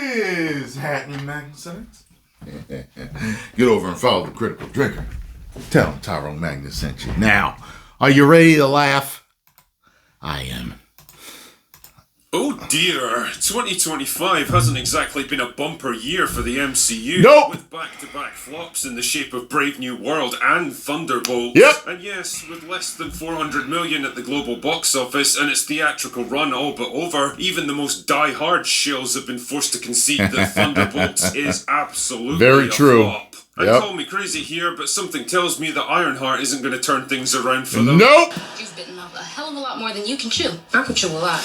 is happening, Magnus? Get over and follow the critical drinker. Tell him Tyrone Magnus sent you. Now, are you ready to laugh? I am. Oh dear, 2025 hasn't exactly been a bumper year for the MCU. Nope. With back-to-back flops in the shape of Brave New World and Thunderbolts. Yep. And yes, with less than 400 million at the global box office and its theatrical run all but over, even the most die-hard shills have been forced to concede that Thunderbolts is absolutely Very true. A flop. And Yep. call me crazy here, but something tells me that Ironheart isn't going to turn things around for them. Nope. You've bitten off a hell of a lot more than you can chew. I can chew a lot.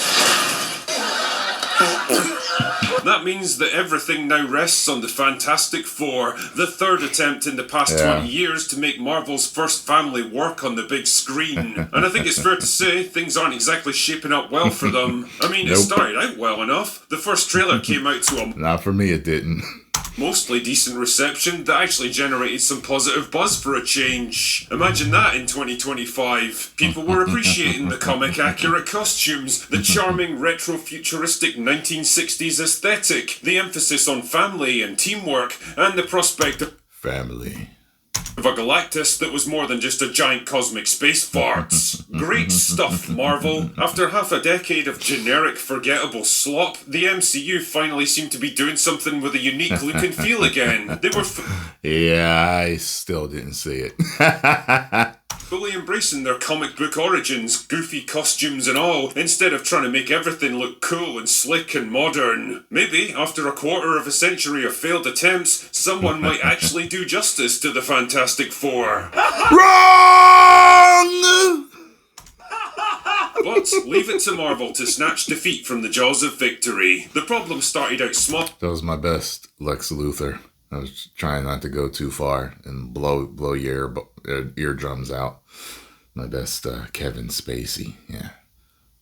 That means that everything now rests on the Fantastic Four, the third attempt in the past 20 years to make Marvel's first family work on the big screen. And I think it's fair to say things aren't exactly shaping up well for them. I mean, It started out well enough. The first trailer came out to a Not for me, it didn't. mostly decent reception that actually generated some positive buzz for a change. Imagine that in 2025. People were appreciating the comic-accurate costumes, the charming retro-futuristic 1960s aesthetic, the emphasis on family and teamwork, and the prospect of Family. a Galactus that was more than just a giant cosmic space farts. Great stuff, Marvel. After half a decade of generic, forgettable slop, the MCU finally seemed to be doing something with a unique look and feel again. They were Yeah, I still didn't see it. fully embracing their comic book origins, goofy costumes and all, instead of trying to make everything look cool and slick and modern. Maybe, after a quarter of a century of failed attempts, someone might actually do justice to the Fantastic Four. Wrong! But leave it to Marvel to snatch defeat from the jaws of victory. The problem started out small. That was my best Lex Luthor. I was trying not to go too far and blow your eardrums out. My best Kevin Spacey. Yeah.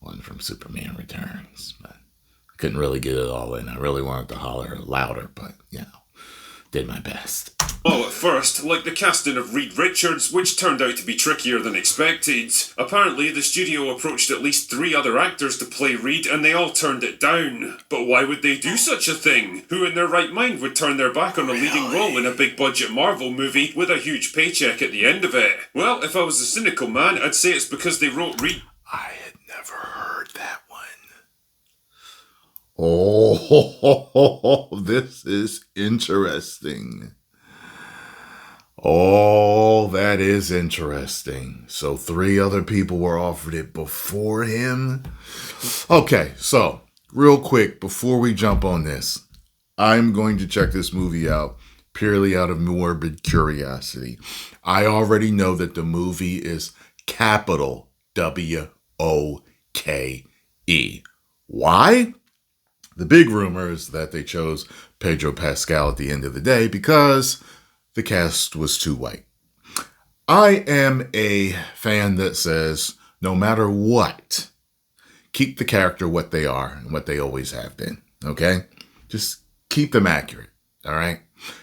One from Superman Returns. But I couldn't really get it all in. I really wanted to holler louder, but, did my best. Well, at first, like the casting of Reed Richards, which turned out to be trickier than expected. Apparently, the studio approached at least 3 other actors to play Reed, and they all turned it down. But why would they do such a thing? Who in their right mind would turn their back on a leading role in a big-budget Marvel movie with a huge paycheck at the end of it? Well, if I was a cynical man, I'd say it's because they wrote Reed. I had never heard that one. Oh, this is interesting. Oh, that is interesting. So 3 other people were offered it before him? Okay, so real quick, before we jump on this, I'm going to check this movie out purely out of morbid curiosity. I already know that the movie is capital W-O-K-E. Why? The big rumor is that they chose Pedro Pascal at the end of the day because the cast was too white. I am a fan that says, no matter what, keep the character what they are and what they always have been, okay? Just keep them accurate, all right?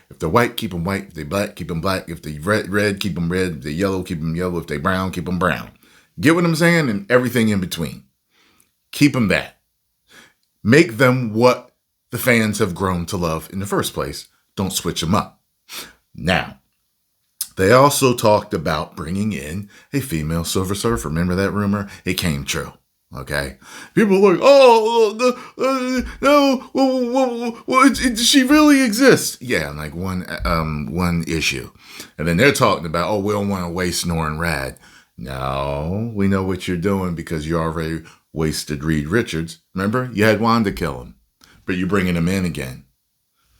If they're white, keep them white. If they're black, keep them black. If they're red, keep them red. If they're yellow, keep them yellow. If they're brown, keep them brown. Get what I'm saying? And everything in between. Keep them that. Make them what the fans have grown to love in the first place. Don't switch them up. Now, they also talked about bringing in a female Silver Surfer. Remember that rumor? It came true. Okay? People were like, does she really exist? Yeah, like one issue. And then they're talking about, we don't want to waste Norrin Rad. No, we know what you're doing because you already wasted Reed Richards. Remember? You had Wanda kill him, but you're bringing him in again.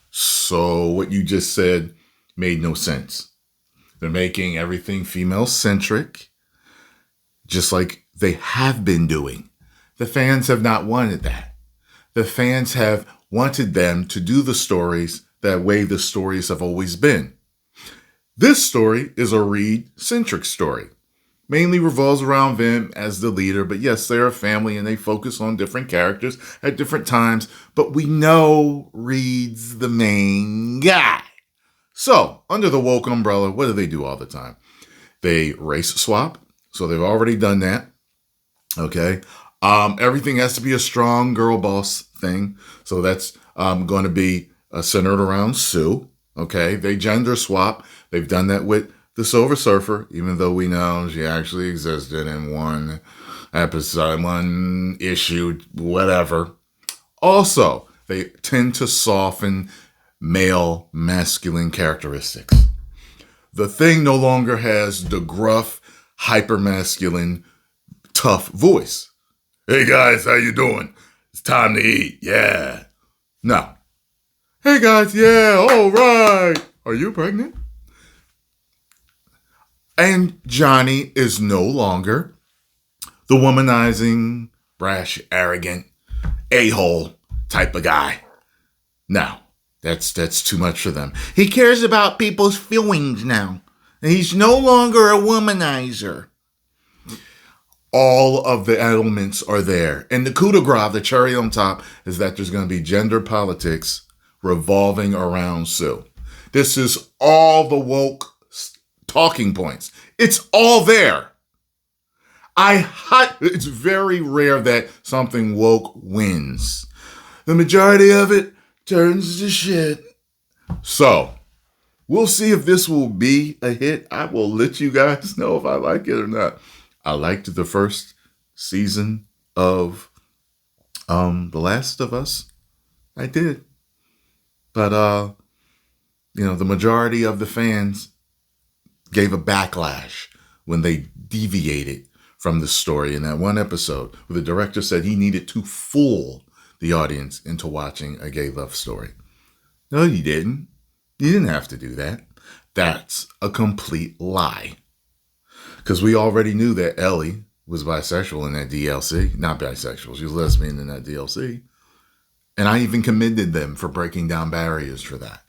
So what you just said made no sense. They're making everything female-centric, just like they have been doing. The fans have not wanted that. The fans have wanted them to do the stories that way the stories have always been. This story is a Reed-centric story. Mainly revolves around them as the leader, but yes, they're a family and they focus on different characters at different times, but we know Reed's the main guy. So, under the woke umbrella, what do they do all the time? They race swap, so they've already done that, okay? Everything has to be a strong girl boss thing, so that's going to be centered around Sue. Okay, they gender swap. They've done that with the Silver Surfer, even though we know she actually existed in one episode, one issue, whatever. Also, they tend to soften male masculine characteristics. The Thing no longer has the gruff, hyper-masculine, tough voice. Hey guys, how you doing? It's time to eat. Yeah. No. Hey guys, yeah, all right. Are you pregnant? And Johnny is no longer the womanizing, brash, arrogant, a-hole type of guy. No, that's too much for them. He cares about people's feelings now. And he's no longer a womanizer. All of the elements are there. And the coup de grace, the cherry on top, is that there's going to be gender politics revolving around Sue. This is all the woke talking points. It's all there. It's very rare that something woke wins. The majority of it turns to shit. So, we'll see if this will be a hit. I will let you guys know if I like it or not. I liked the first season of The Last of Us. I did. But, the majority of the fans gave a backlash when they deviated from the story in that one episode where the director said he needed to fool the audience into watching a gay love story. No, you didn't. You didn't have to do that. That's a complete lie. Because we already knew that Ellie was bisexual in that DLC. Not bisexual. She was lesbian in that DLC. And I even commended them for breaking down barriers for that.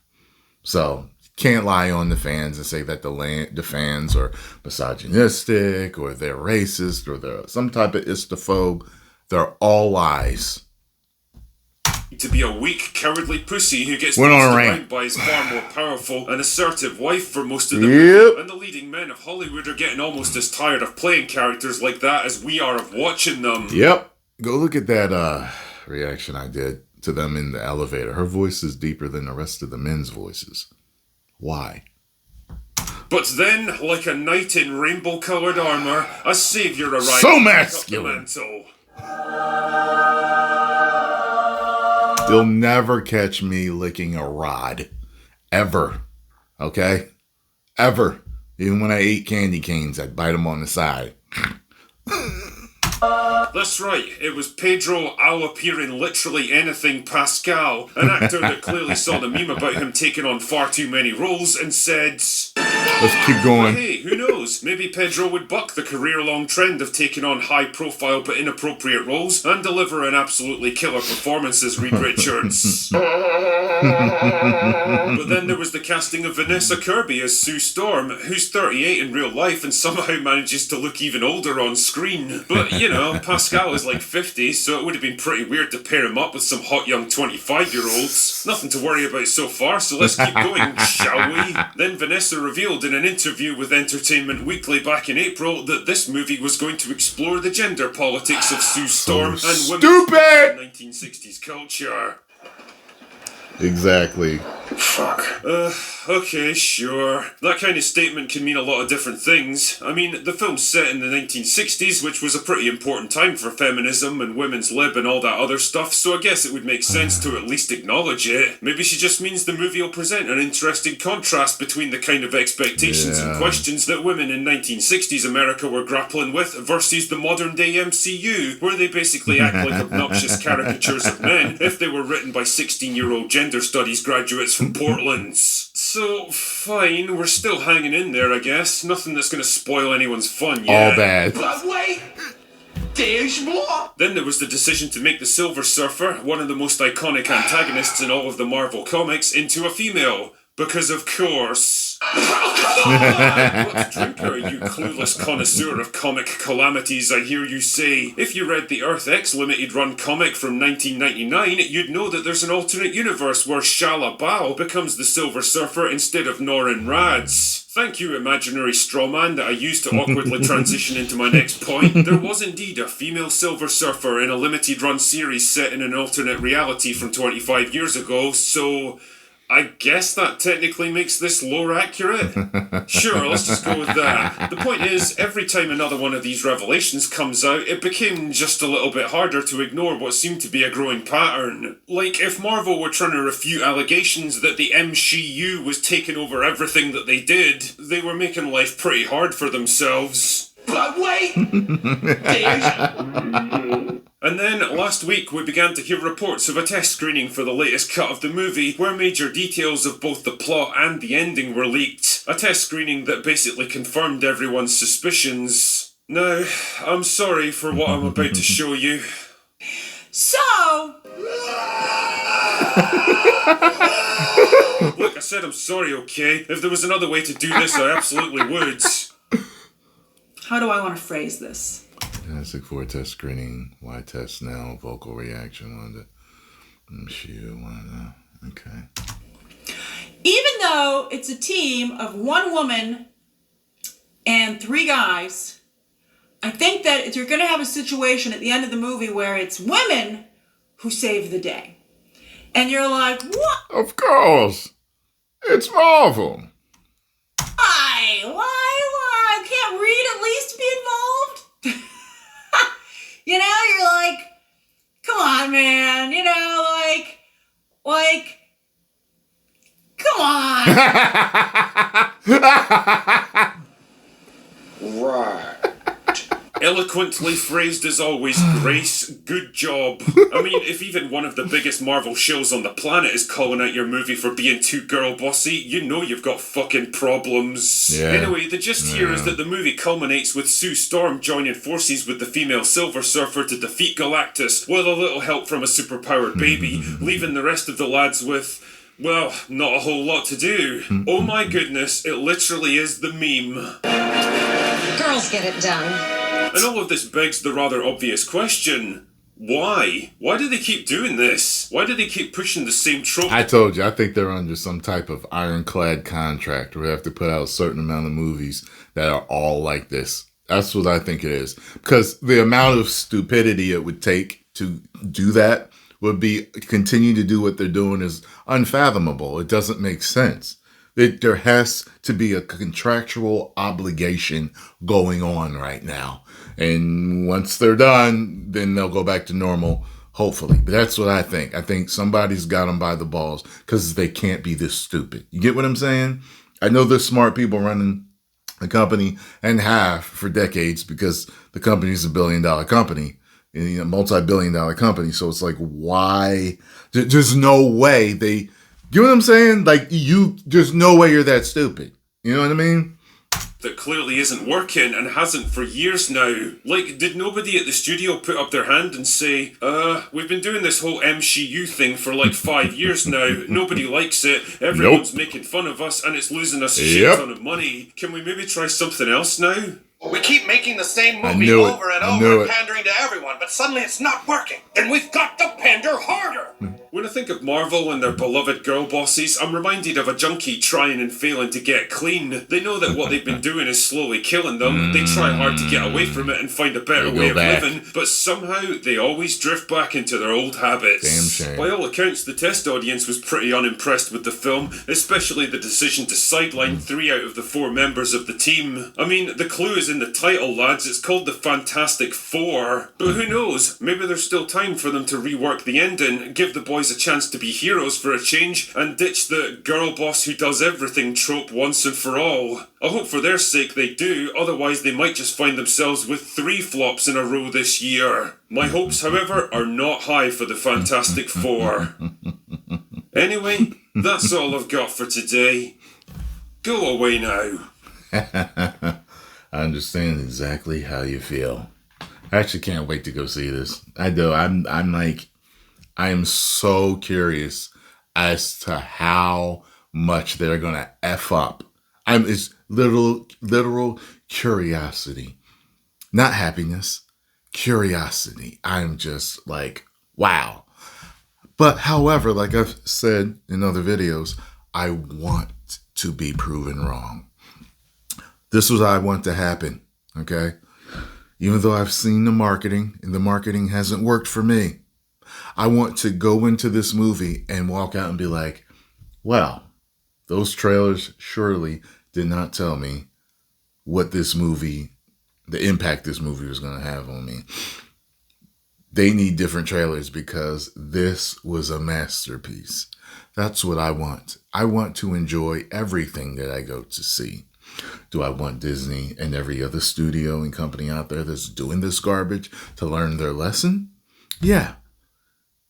So, can't lie on the fans and say that the fans are misogynistic or they're racist or they're some type of istophobe. They're all lies. To be a weak, cowardly pussy who gets Went on a around rant. by his far more powerful and assertive wife for most of the Yep. movie. And the leading men of Hollywood are getting almost as tired of playing characters like that as we are of watching them. Yep. Go look at that reaction I did to them in the elevator. Her voice is deeper than the rest of the men's voices. Why? But then, like a knight in rainbow-coloured armour, a saviour arrives So to pick masculine. up the mantle. You'll never catch me licking a rod. Ever. Okay? Ever. Even when I ate candy canes, I'd bite them on the side. That's right, it was Pedro I'll appear in literally anything Pascal, an actor that clearly saw the meme about him taking on far too many roles and said, Let's keep going. hey, who knows, maybe Pedro would buck the career-long trend of taking on high-profile but inappropriate roles and deliver an absolutely killer performance as Reed Richards. But then there was the casting of Vanessa Kirby as Sue Storm, who's 38 in real life and somehow manages to look even older on screen. But, Pascal is like 50, so it would have been pretty weird to pair him up with some hot young 25-year-olds. Nothing to worry about so far, so let's keep going, shall we? Then Vanessa revealed in an interview with Entertainment Weekly back in April that this movie was going to explore the gender politics of Sue Storm and women's 1960s culture. Exactly. Fuck. Okay, sure. That kind of statement can mean a lot of different things. I mean, the film's set in the 1960s, which was a pretty important time for feminism and women's lib and all that other stuff, so I guess it would make sense to at least acknowledge it. Maybe she just means the movie will present an interesting contrast between the kind of expectations and questions that women in 1960s America were grappling with versus the modern-day MCU, where they basically act like obnoxious caricatures of men if they were written by 16-year-old gender studies graduates from Portland. So, fine, we're still hanging in there, I guess. Nothing that's going to spoil anyone's fun yet. All bad. But wait! There's more! Then there was the decision to make the Silver Surfer, one of the most iconic antagonists in all of the Marvel comics, into a female. Because of course. What drink are you, clueless connoisseur of comic calamities, I hear you say? If you read the Earth X limited run comic from 1999, you'd know that there's an alternate universe where Shala Bao becomes the Silver Surfer instead of Norrin Rads. Thank you, imaginary strawman that I used to awkwardly transition into my next point. There was indeed a female Silver Surfer in a limited run series set in an alternate reality from 25 years ago, so I guess that technically makes this lore accurate? Sure, let's just go with that. The point is, every time another one of these revelations comes out, it became just a little bit harder to ignore what seemed to be a growing pattern. Like, if Marvel were trying to refute allegations that the MCU was taking over everything that they did, they were making life pretty hard for themselves. But wait! There's... And then, last week, we began to hear reports of a test screening for the latest cut of the movie, where major details of both the plot and the ending were leaked. A test screening that basically confirmed everyone's suspicions. Now, I'm sorry for what I'm about to show you. So... Look, I said I'm sorry, okay? If there was another way to do this, I absolutely would. How do I want to phrase this? Classic for test screening. Why test now? Vocal reaction. Okay. Even though it's a team of one woman and 3 guys, I think that if you're going to have a situation at the end of the movie where it's women who save the day. And you're like, what? Of course. It's Marvel. Why? Can't Reed at least be involved? You know, you're like, come on, man. You know, like, come on. Right. Eloquently phrased as always, Grace. Good job. I mean, if even one of the biggest Marvel shows on the planet is calling out your movie for being too girl bossy, you know you've got fucking problems. Yeah. Anyway, the gist here is that the movie culminates with Sue Storm joining forces with the female Silver Surfer to defeat Galactus, with a little help from a superpowered baby, leaving the rest of the lads with, well, not a whole lot to do. Oh my goodness, it literally is the meme. Girls get it done. And all of this begs the rather obvious question. Why? Why do they keep doing this? Why do they keep pushing the same trope? I told you, I think they're under some type of ironclad contract where they have to put out a certain amount of movies that are all like this. That's what I think it is. Because the amount of stupidity it would take to do that would be, continue to do what they're doing is unfathomable. It doesn't make sense. There has to be a contractual obligation going on right now. And once they're done, then they'll go back to normal, hopefully. But that's what I think. I think somebody's got them by the balls because they can't be this stupid. You get what I'm saying? I know there's smart people running the company and have for decades because the company's a billion-dollar company, a multi-billion-dollar company. So it's like, why? There's no way they... You know what I'm saying? Like, there's no way you're that stupid. You know what I mean? That clearly isn't working and hasn't for years now. Like, did nobody at the studio put up their hand and say, we've been doing this whole MCU thing for like 5 years now. Nobody likes it. Everyone's making fun of us and it's losing us a shit ton of money. Can we maybe try something else now? We keep making the same movie over and over and pandering to everyone, but suddenly it's not working. Then we've got to pander harder. When I think of Marvel and their beloved girl bosses, I'm reminded of a junkie trying and failing to get clean. They know that what they've been doing is slowly killing them. They try hard to get away from it and find a better way of living, but somehow they always drift back into their old habits. Damn shame. By all accounts, the test audience was pretty unimpressed with the film, especially the decision to sideline 3 out of the 4 members of the team. I mean, the clue is in the title, lads. It's called the Fantastic Four. But who knows? Maybe there's still time for them to rework the ending, give the boys a chance to be heroes for a change, and ditch the girl boss who does everything trope once and for all. I hope for their sake they do, otherwise they might just find themselves with 3 flops in a row this year. My hopes, however, are not high for the Fantastic Four. Anyway, that's all I've got for today. Go away now. I understand exactly how you feel. I actually can't wait to go see this. I do. I am so curious as to how much they're gonna F up. It's literal curiosity. Not happiness. Curiosity. I'm just like, wow. But however, like I've said in other videos, I want to be proven wrong. This is what I want to happen, okay? Even though I've seen the marketing, and the marketing hasn't worked for me, I want to go into this movie and walk out and be like, wow, those trailers surely did not tell me what this movie, the impact this movie was going to have on me. They need different trailers because this was a masterpiece. That's what I want. I want to enjoy everything that I go to see. Do I want Disney and every other studio and company out there that's doing this garbage to learn their lesson? Yeah.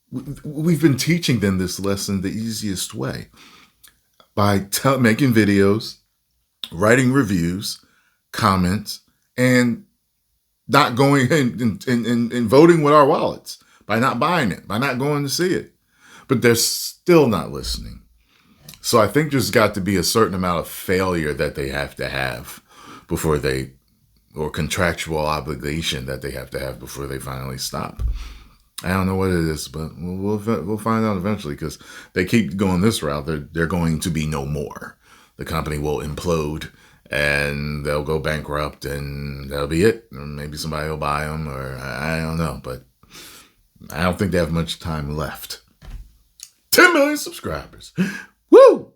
We've been teaching them this lesson the easiest way. By making videos, writing reviews, comments, and not going and voting with our wallets. By not buying it, by not going to see it. But they're still not listening. So I think there's got to be a certain amount of failure that they have to have before they, or contractual obligation that they have to have before they finally stop. I don't know what it is, but we'll find out eventually because they keep going this route. They're going to be no more. The company will implode and they'll go bankrupt and that'll be it. Or maybe somebody will buy them or I don't know, but I don't think they have much time left. 10 million subscribers. Woo!